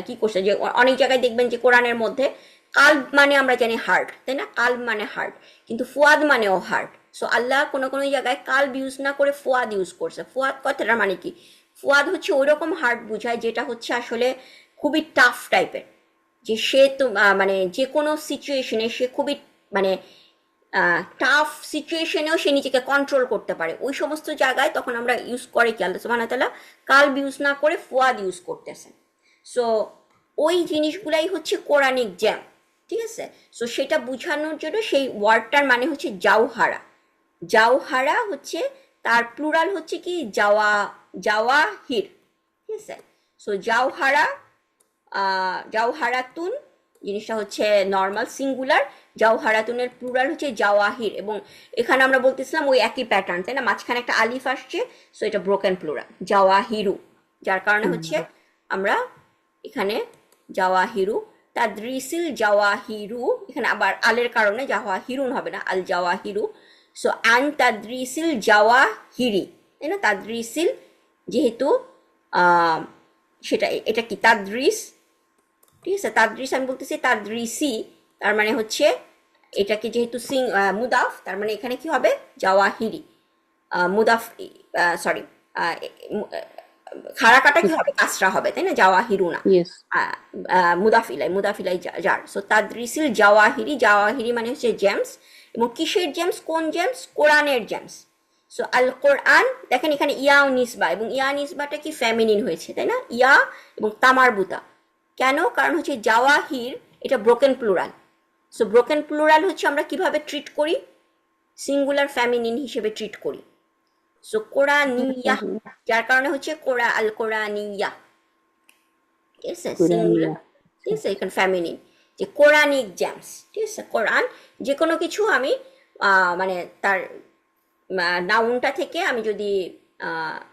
কি করছে, যে অনেক জায়গায় দেখবেন যে কোরআনের মধ্যে কাল্ব মানে আমরা জানি হার্ট, তাই না? কাল্ব মানে হার্ট, কিন্তু ফুয়াদ মানেও হার্ট। সো আল্লাহ কোনো কোনো জায়গায় কাল্ব ইউজ না করে ফুয়াদ ইউজ করছে। ফুয়াদ কথাটার মানে কি? ফুয়াদ হচ্ছে ওই রকম হার্ট বোঝায় যেটা হচ্ছে আসলে খুবই টাফ টাইপের, যে সে তো মানে যে কোনো সিচুয়েশনে সে খুবই মানে টাফ সিচুয়েশনেও সে নিজেকে কন্ট্রোল করতে পারে। ওই সমস্ত জায়গায় তখন আমরা ইউজ করে কি আল্লাহ সুবহানাহু ওয়া তাআলা কাল্ব ইউজ না করে ফুয়াদ ইউজ করতেছেন। সো ওই জিনিসগুলাই হচ্ছে কোরআনিক জ্যাম। ঠিক আছে, সো সেটা বোঝানোর জন্য সেই ওয়ার্ডটার মানে হচ্ছে জাওহারা। জাওহারা হচ্ছে তার প্লুরাল হচ্ছে কি জাওয়াহির। ঠিক আছে, সো জাওহারা, জাওহারাতুন জিনিসটা হচ্ছে নর্মাল সিঙ্গুলার, জাওহারাতুনের প্লুরাল হচ্ছে জাওয়াহির, এবং এখানে আমরা বলতেছিলাম ওই একই প্যাটার্ন, তাই না? মাঝখানে একটা আলিফ আসছে, সো এটা ব্রোকেন প্লুরাল জাওয়াহিরু, যার কারণে হচ্ছে আমরা এখানে জাওয়াহিরু, তাদরিসিল জাওয়াহিরু, এখানে আবার আলের কারণে জাওয়াহিরুন হবে না, আল জাওয়াহিরু। সো আন তাদরিসিল জাওয়াহিরি, তাই না? তাদরিসিল যেহেতু সেটা এটা কি তাদরিস, ঠিক আছে? তাদরিস আমি বলতেছি তাদরিসি, তার মানে হচ্ছে এটাকে যেহেতু মুদাফ, তার মানে এখানে কি হবে? জাওয়াহিরি মুদাফ, সরি খাড়াকাটা কি হবে? কাসরা হবে, তাই না? জাওয়াহিরু না, Yes. মুদাফিলাই যার। সো তাদরিসিল জাওয়াহিরি, জাওয়াহিরি মানে হচ্ছে জেমস, এবং কিসের জেমস? কোন জেমস? কোরআনের জেমস। সো আল কোরআন, দেখেন এখানে ইয়া ও নিসবা, এবং ইয়া নিসবাটা কি ফেমিনিন হয়েছে, তাই না? ইয়া এবং তামারবুতা কেন? কারণ হচ্ছে জাওয়াহির এটা broken plural. So broken plural হচ্ছে আমরা কিভাবে ট্রিট করি? সিঙ্গুলার ফেমিনিন হিসেবে ট্রিট করি। সো কোরআনিয়া, যার কারণে হচ্ছে আল কোরআনিয়া। ঠিক আছে, সিঙ্গুলার, ঠিক আছে, এখানে ফেমিনিন, যে কোরআনিক জেমস। ঠিক আছে, কোরআন যে কোনো কিছু আমি মানে তার নাউনটা থেকে আমি যদি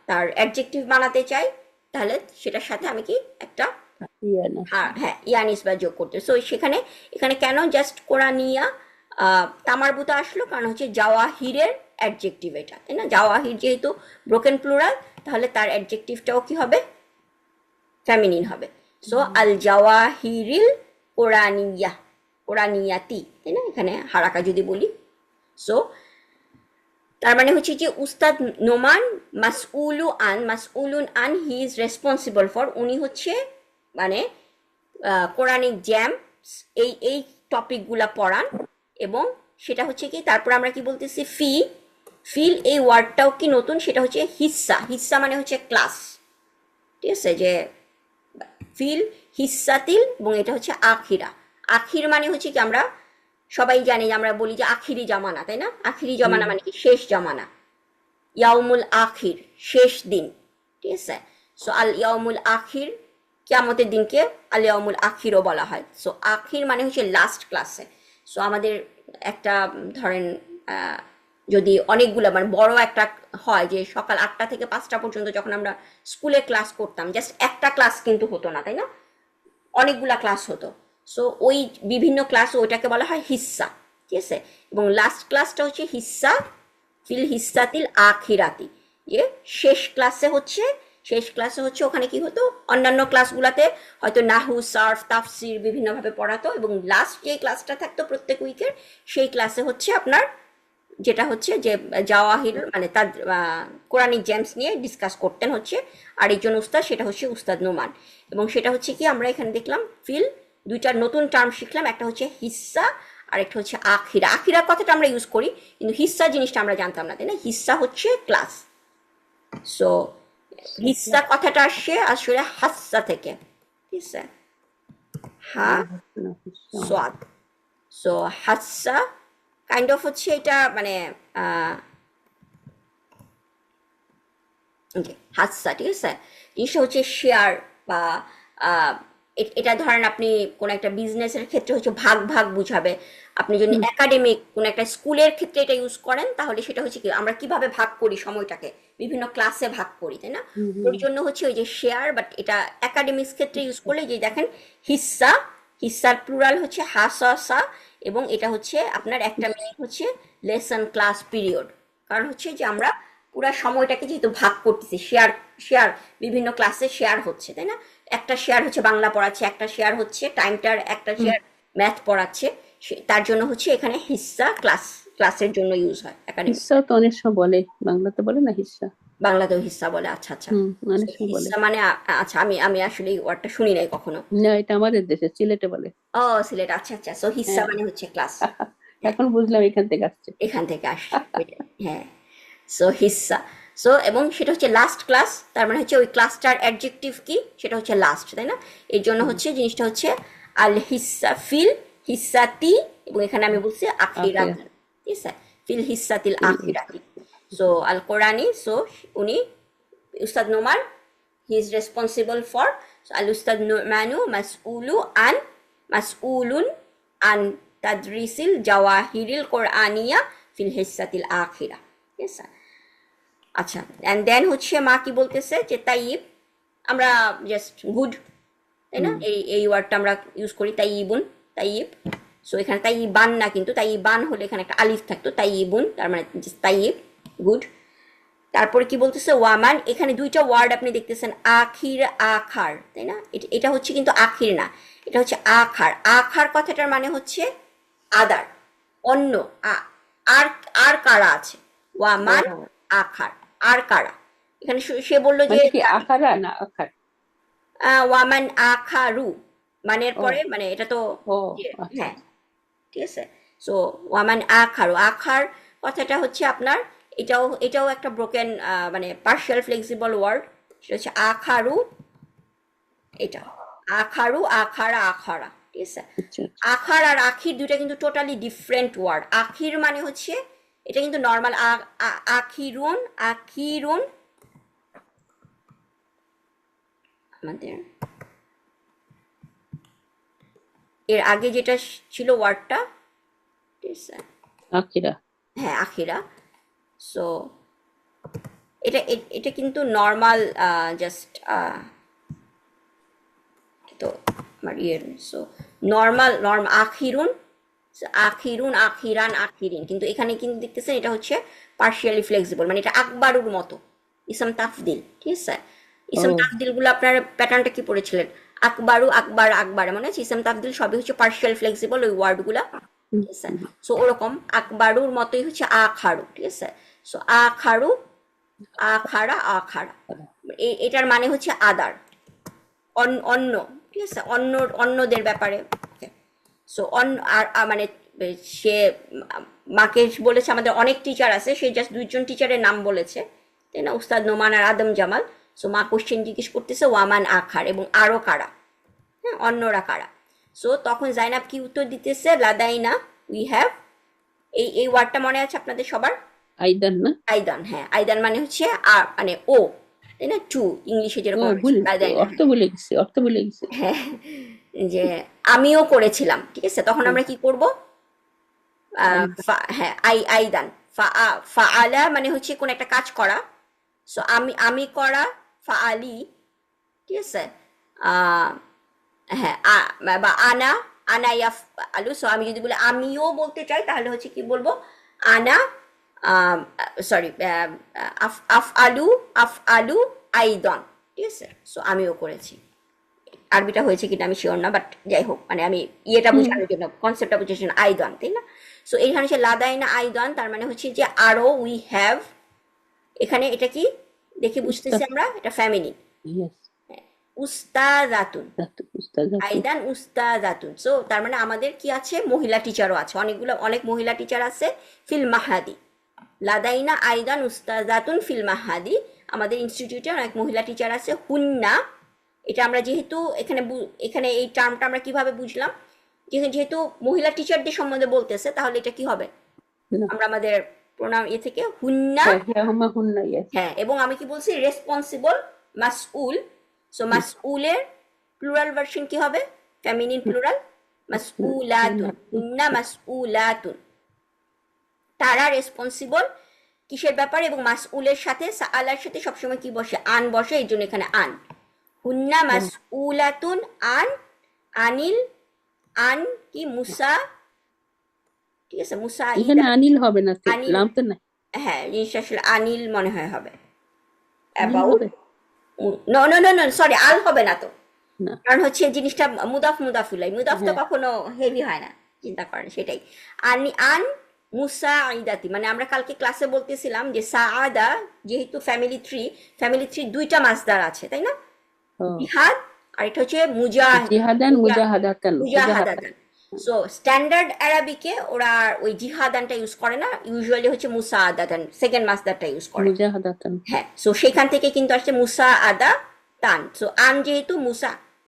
তার অ্যাডজেক্টিভ বানাতে চাই, তাহলে সেটার সাথে আমি কি একটা হ্যাঁ ইয়ানিস বা যোগ করতে। সো সেখানে এখানে কেন জাস্ট কোরআনিয়া তামারবুতা আসলো? কারণ হচ্ছে জাওয়াহিরের অ্যাডজেক্টিভ এটা, তাই না? জাওয়াহির যেহেতু ব্রোকেন প্লুরাল, তাহলে তার অ্যাডজেক্টিভটাও কি হবে? ফেমিনিন হবে। সো আল জাওয়াহিরিল কোরআনিয়া, কোরআনিয়াতি, তাই না? এখানে হারাকা যদি বলি, সো তার মানে হচ্ছে যে উস্তাদ নোমান মাসউলুন আন হি ইজ রেসপন্সিবল ফর, উনি হচ্ছে মানে কোরআনিক জ্যামস এই টপিকগুলা পড়ান, এবং সেটা হচ্ছে কি, তারপর আমরা কি বলতেছি ফিল এই ওয়ার্ডটাও কি নতুন, সেটা হচ্ছে হিস্সা মানে হচ্ছে ক্লাস। ঠিক আছে, যে ফিল হিস্সাতিল, এবং এটা হচ্ছে আখির মানে হচ্ছে কি, আমরা সবাই জানি যে আমরা বলি যে আখিরি জামানা, তাই না? আখিরি জামানা মানে কি? শেষ জামানা, ইয়াউমুল আখির, শেষ দিন। ঠিক আছে, সো আল ইয়াউমুল আখির, কিয়ামতের দিনকে আল ইয়াউমুল আখিরও বলা হয়। সো আখির মানে হচ্ছে লাস্ট ক্লাসে। সো আমাদের একটা ধরেন যদি অনেকগুলো মানে বড় একটা হয় যে সকাল 8টা থেকে 5টা পর্যন্ত যখন আমরা স্কুলে ক্লাস করতাম, জাস্ট একটা ক্লাস কিন্তু হতো না, তাই না? অনেকগুলা ক্লাস হতো। সো ওই বিভিন্ন ক্লাস, ওইটাকে বলা হয় হিস্সা। ঠিক আছে, এবং লাস্ট ক্লাসটা হচ্ছে হিস্সা ফিল হিস্সাতিল আখিরাতি, যে শেষ ক্লাসে হচ্ছে শেষ ক্লাসে হচ্ছে ওখানে কি হতো, অন্যান্য ক্লাসগুলোতে হয়তো নাহু, সার্ফ, তাফসির বিভিন্নভাবে পড়াতো, এবং লাস্ট যে ক্লাসটা থাকতো প্রত্যেক উইকের, সেই ক্লাসে হচ্ছে আপনার যেটা হচ্ছে যে জাওয়াহির মানে তার কোরআনিক জেমস নিয়ে ডিসকাস করতেন হচ্ছে আরেকজন উস্তাদ, সেটা হচ্ছে উস্তাদ নোমান। এবং সেটা হচ্ছে কি আমরা এখানে দেখলাম ফিল দুইটা নতুন টার্ম শিখলাম, একটা হচ্ছে হিস্সা আর একটা হচ্ছে আখিরা। আখিরা কথাটা আমরা ইউজ করি, কিন্তু হিস্সা জিনিসটা আমরা জানতাম না, তাই না? হিস্সা হচ্ছে ক্লাস। সো হিস্সা কথাটা আসছে আসলে হাস্সা থেকে, ঠিক আছে? হ্যাঁ, সোয়াদ। সো হাস্সা কাইন্ড অফ হচ্ছে এটা মানে হাস্সা, ঠিক আছে? জিনিসটা হচ্ছে শেয়ার বা আহ, এটা ধরেন আপনি কোন একটা বিজনেসের ক্ষেত্রে হচ্ছে ভাগ ভাগ বুঝাবে। আপনি যদি একাডেমিক কোন একটা স্কুলের ক্ষেত্রে এটা ইউজ করেন, তাহলে সেটা হচ্ছে কি আমরা কিভাবে ভাগ করি সময়টাকে, বিভিন্ন ক্লাসে ভাগ করি, তাই না? ওর জন্য হচ্ছে ওই যে শেয়ার, বাট এটা একাডেমিক্স ক্ষেত্রে ইউজ করলে যে দেখেন হিস্সা, হিস্সার প্লুরাল হচ্ছে হাসা, এবং এটা হচ্ছে আপনার একটা মিনিট হচ্ছে লেসন ক্লাস পিরিয়ড। কারণ হচ্ছে যে আমরা পুরো সময়টাকে যেহেতু ভাগ করতেছি, শেয়ার শেয়ার বিভিন্ন ক্লাসে শেয়ার হচ্ছে, তাই না? একটা শেয়ার হচ্ছে বাংলা পড়াচ্ছে, একটা শেয়ার হচ্ছে টাইমটার, একটা শেয়ার ম্যাথ পড়াচ্ছে। তার জন্য হচ্ছে এখানে হিস্সা ক্লাসের জন্য ইউজ হয় একাডেমি। হিস্সা তো অনেক সময় বলে, বাংলাতে বলে না হিস্সা। বাংলাতেও হিস্সা বলে, আচ্ছা আচ্ছা। অনেক সময় বলে। হিস্সা মানে আচ্ছা, আমি আমি আসলে এই ওয়ার্ডটা শুনি নাই কখনো। না, এটা আমাদের দেশে সিলেটে বলে। ও সিলেট, আচ্ছা আচ্ছা। সো হিস্সা হ্যাঁ। মানে হচ্ছে ক্লাস, এখন বুঝলাম এখান থেকে আসছে। এখান থেকে আসছে ওইটাই, হ্যাঁ। সো হিস্সা, সো এবং সেটা হচ্ছে লাস্ট ক্লাস, তার মানে হচ্ছে ওই ক্লাসটার অ্যাডজেক্টিভ কি, সেটা হচ্ছে লাস্ট, তাই না? এই জন্য হচ্ছে জিনিসটা হচ্ছে আল হিস্সা ফিল হিস্সাতি, এবং এখানে আমি বলছি আখিরাতি, ঠিক আছে? ফিল হিস্সাতিল আখিরাতি। সো আল কোরআনি, সো উনি উস্তাদ Nouman, he is responsible for, আল উস্তাদ নোমানু মাসউলুন আন তাদরিসিল জাওয়াহিরিল কোরআনিয়া ফিল হিস্সাতিল আখিরা, ঠিক আছে? আচ্ছা, অ্যান্ড দেন হচ্ছে মা কি বলতেছে যে তাইব, আমরা জাস্ট গুড, তাই না? এই ওয়ার্ডটা আমরা ইউজ করি, তাইবুন, তাইব। সো এখানে তাইবান না, কিন্তু তাইবান হলে এখানে একটা আলিফ থাকতো, তাইবুন তার মানে জাস্ট তাইব, গুড। তারপরে কি বলতেছে ওয়ামান, এখানে দুইটা ওয়ার্ড আপনি দেখতেছেন, আখির আখার, তাই না? এটা হচ্ছে কিন্তু আখির না, এটা হচ্ছে আখার। আখার কথাটার মানে হচ্ছে আদার, অন্য, আর আর কারা আছে, ওয়ামান আখার, আর কারা। এখানে সে বললো যে মানে কি আখারা না আখার? ওয়ামান আখারু মানের পরে মানে এটা তো ও আচ্ছা। হ্যাঁ, ঠিক আছে? সো ওয়ামান আখারু, আখার কথাটা হচ্ছে আপনার এটাও একটা ব্রোকেন মানে পার্শিয়াল ফ্লেক্সিবল ওয়ার্ড, সেটা হচ্ছে আখারু, এটা আখারু, আখারা, আখারা, ঠিক আছে? আচ্ছা আখার আর আখির দুইটা কিন্তু টোটালি ডিফারেন্ট ওয়ার্ড। আখির মানে হচ্ছে এটা কিন্তু নর্মাল আখিরুন, আখিরুন আমাদের এর আগে যেটা ছিল ওয়ার্ডটা, ঠিক আছে? আখিরা। হ্যাঁ, আখিরা। সো এটা এটা কিন্তু নর্মাল জাস্ট তো আমার ইয়ের, সো নর্মাল আখিরুন, আখিরুন, আখিরান, আখিরিন, কিন্তু এখানে কিন্তু দেখতেছেন এটা হচ্ছে পার্শিয়ালি ফ্লেক্সিবল, মানে এটা আকবারুর মতো ইসম তাফদিল, ঠিক আছে? ইসম তাফদিল গুলো আপনার প্যাটার্নটা কি পড়েছিলেন? আকবারু, আকবার, আকবার, মানে হচ্ছে ইসম তাফদিল সবই হচ্ছে পার্শিয়াল ফ্লেক্সিবল ওই ওয়ার্ড গুলা, ঠিক আছে? সো ওরকম আকবারুর মতোই হচ্ছে আখারু, ঠিক আছে? সো আখারু, আখারা, আখারা, এটার মানে হচ্ছে আদার, অন্য, ঠিক আছে? অন্যদের ব্যাপারে। সো মানে সে মাকে বলেছে আমাদের অনেক টিচার আছে, সে জাস্ট দুইজন টিচারের নাম বলেছে, তাই না? উস্তাদ নোমান আর আদম জামাল। সো মা কোশ্চেন জিজ্ঞেস করতেছে ওয়ামান আখার, এবং আরও কারা, হ্যাঁ, অন্যরা কারা। সো তখন জাইনাব কি উত্তর দিতেছে, লাদাইনা উই হ্যাভ, এই ওয়ার্ডটা মনে আছে আপনাদের সবার? আইদান না? আইদান, হ্যাঁ, আইদান মানে হচ্ছে আর মানে ও, তাই না? টু, ইংলিশে যেরকম অর্থ ভুলে গেছি, অর্থ ভুলে গেছি। হ্যাঁ, যে আমিও করেছিলাম, ঠিক আছে? তখন আমরা কি করব? হ্যাঁ, আইদান, ফাআলা মানে হচ্ছে কোন একটা কাজ করা। সো আমি করা, ফাআলি, ঠিক আছে? হ্যাঁ, বা আনা আলু। সো আমি যদি বলি আমিও বলতে চাই, তাহলে হচ্ছে কি বলবো? আনা, সরি, আফ আলু আইদন, আছে, সো আমিও করেছি। আরবিটা হয়েছে কিনা আমি শিওর না, বাট যাই হোক, মানে আমি ইয়েটা বোঝানোর জন্য, কনসেপ্টটা বোঝানোর জন্য আইদান, তাই না? সো এখানে হচ্ছে লাদাইনা আইদান, তার মানে হচ্ছে যে আরো, উই হ্যাভ। এখানে এটা কি দেখে বুঝতেছি উস্তাদ। আমরা, এটা ফ্যামিলিন। ইয়েস। উস্তাদাতুন, উস্তাদাতুন। আইদান উস্তাদাতুন। সো তার মানে আমাদের কি আছে, মহিলা টিচারও আছে, অনেক মহিলা টিচার আছে ফিল মাহাদি। লাদাইনা আইদান উস্তাদাতুন ফিল মাহাদি, আমাদের ইনস্টিটিউটে অনেক মহিলা টিচার আছে। হুন্না, এটা আমরা যেহেতু এখানে এই টার্মটা আমরা কিভাবে বুঝলাম, যেহেতু মহিলা টিচারদের সম্বন্ধে বলতেছে, তাহলে এটা কি হবে, না। আমরা আমাদের প্রোনাউন থেকে হুন্না। হ্যাঁ হ্যাঁ হুমা হুন্না, ইয়েস। হ্যাঁ, এবং আমি কি বলছি, রেসপন্সিবল মাসউল। সো মাসউলের প্লুরাল ভার্সন কি হবে, ফেমিনিন প্লুরাল, মাসউলাতুন। হুন্না মাসউলাতুন, তারা রেসপন্সিবল কিসের ব্যাপারে, এবং মাসউলের সাথে সাআলার সাথে সবসময় কি বসে, আন বসে, এই জন্য এখানে আন। হুন্না মাসউলাতুন আন, আনিল, আন কি মুসা, ঠিক আছে, মুসা এখানে আনিল হবে না তো, আনিল, লাম তো না। হ্যাঁ জিনিসটা আসলে আনিল মনে হয় হবে, আনিল অ্যাবাউট। হবে no no no no, sorry, আল হবে না তো, না। কারণ হচ্ছে জিনিসটা মুদাফুলাই, মুদাফ তো হ্যাঁ। কখনো হেভি হয় না, চিন্তা করেন, সেটাই। আন মুসা আইদাতি, মানে আমরা কালকে ক্লাসে বলতেছিলাম যে সাআদা, যেহেতু ফ্যামিলি থ্রি দুইটা মাসদার আছে, তাই না? ও, জিহাদ, আর এটা হচ্ছে জিহাদান মুজাহাদাতান। মুজাহাদাতান। সো স্ট্যান্ডার্ড আরবিকে ওরা ওই জিহাদানটা ইউজ করে না, ইউজুয়ালি হচ্ছে মুসা আদাতান, সেকেন্ড মাসদারটা ইউজ করে। মুজাহাদাতান। হ্যাঁ, সো সেখান থেকে কিন্তু আসছে মুসা আদা তান। সো আন যেহেতু মুসা